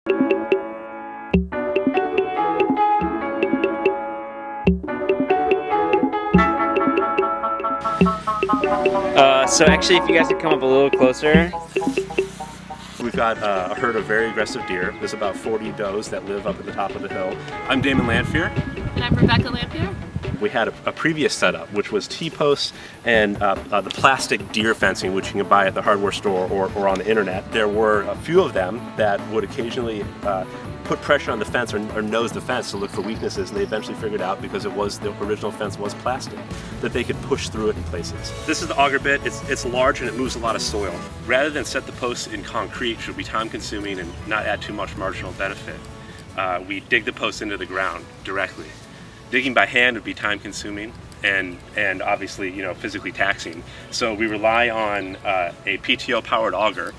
So actually, if you guys could come up a little closer. We've got a herd of very aggressive deer. There's about 40 does that live up at the top of the hill. I'm Damon And And I'm Rebecca Lampier. We had a previous setup, which was T-posts and the plastic deer fencing, which you can buy at the hardware store or on the internet. There were a few of them that would occasionally put pressure on the fence or nose the fence to look for weaknesses, and they eventually figured out, because the original fence was plastic, that they could push through it in places. This is the auger bit. It's large and it moves a lot of soil. Rather than set the posts in concrete, which would be time consuming and not add too much marginal benefit, we dig the posts into the ground directly. Digging by hand would be time consuming and obviously, you know, physically taxing. So we rely on a PTO powered auger,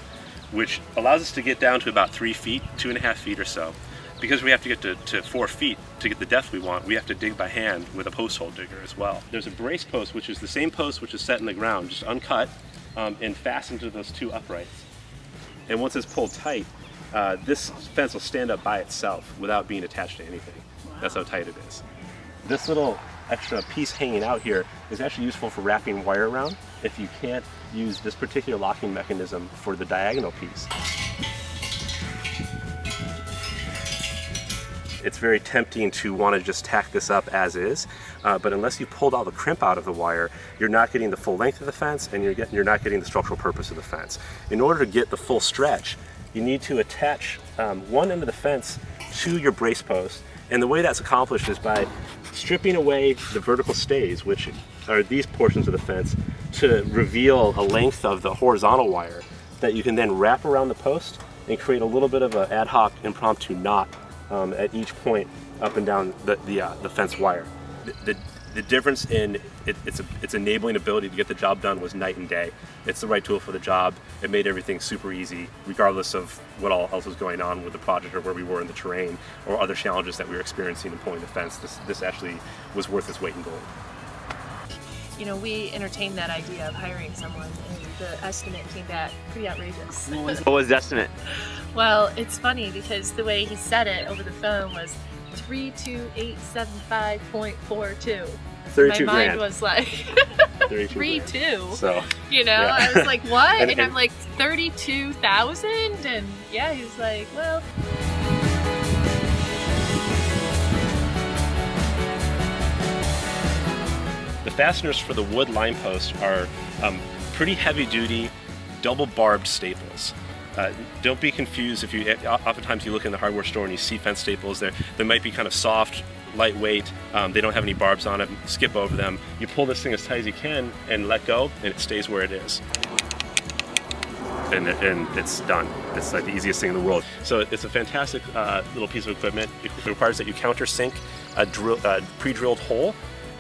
which allows us to get down to about 3 feet, 2.5 feet or so. Because we have to get to 4 feet to get the depth we want, we have to dig by hand with a post hole digger as well. There's a brace post, which is the same post which is set in the ground, just uncut and fastened to those 2 uprights. And once it's pulled tight, this fence will stand up by itself without being attached to anything. Wow. That's how tight it is. This little extra piece hanging out here is actually useful for wrapping wire around if you can't use this particular locking mechanism for the diagonal piece. It's very tempting to want to just tack this up as is, but unless you pulled all the crimp out of the wire, you're not getting the full length of the fence, and you're not getting the structural purpose of the fence. In order to get the full stretch, you need to attach one end of the fence to your brace post, and the way that's accomplished is by stripping away the vertical stays, which are these portions of the fence, to reveal a length of the horizontal wire that you can then wrap around the post and create a little bit of an ad hoc impromptu knot at each point up and down the fence wire. The difference in its enabling ability to get the job done was night and day. It's the right tool for the job. It made everything super easy, regardless of what else was going on with the project or where we were in the terrain or other challenges that we were experiencing in pulling the fence. This actually was worth its weight in gold. You know, we entertained that idea of hiring someone, and the estimate came back pretty outrageous. What was the estimate? Well, it's funny because the way he said it over the phone was 32875.42. 32 My mind grand. was like 32. So, you know, yeah. I was like, what? And I'm like, 32,000? And yeah, he was like, well. The fasteners for the wood line posts are pretty heavy duty, double barbed staples. Don't be confused if you, oftentimes you look in the hardware store and you see fence staples, they might be kind of soft, lightweight, they don't have any barbs on it, skip over them. You pull this thing as tight as you can and let go, and it stays where it is. And it's done. It's like the easiest thing in the world. So it's a fantastic little piece of equipment. It requires that you countersink a pre-drilled hole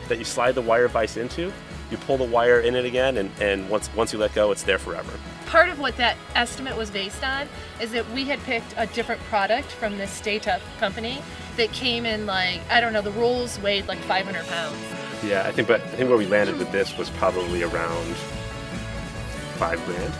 that you slide the wire vise into. You pull the wire in it again, and once you let go, it's there forever. Part of what that estimate was based on is that we had picked a different product from this Stay Tough company that came in, like, I don't know, the rolls weighed like 500 pounds. Yeah, I think where we landed with this was probably around $5 grand.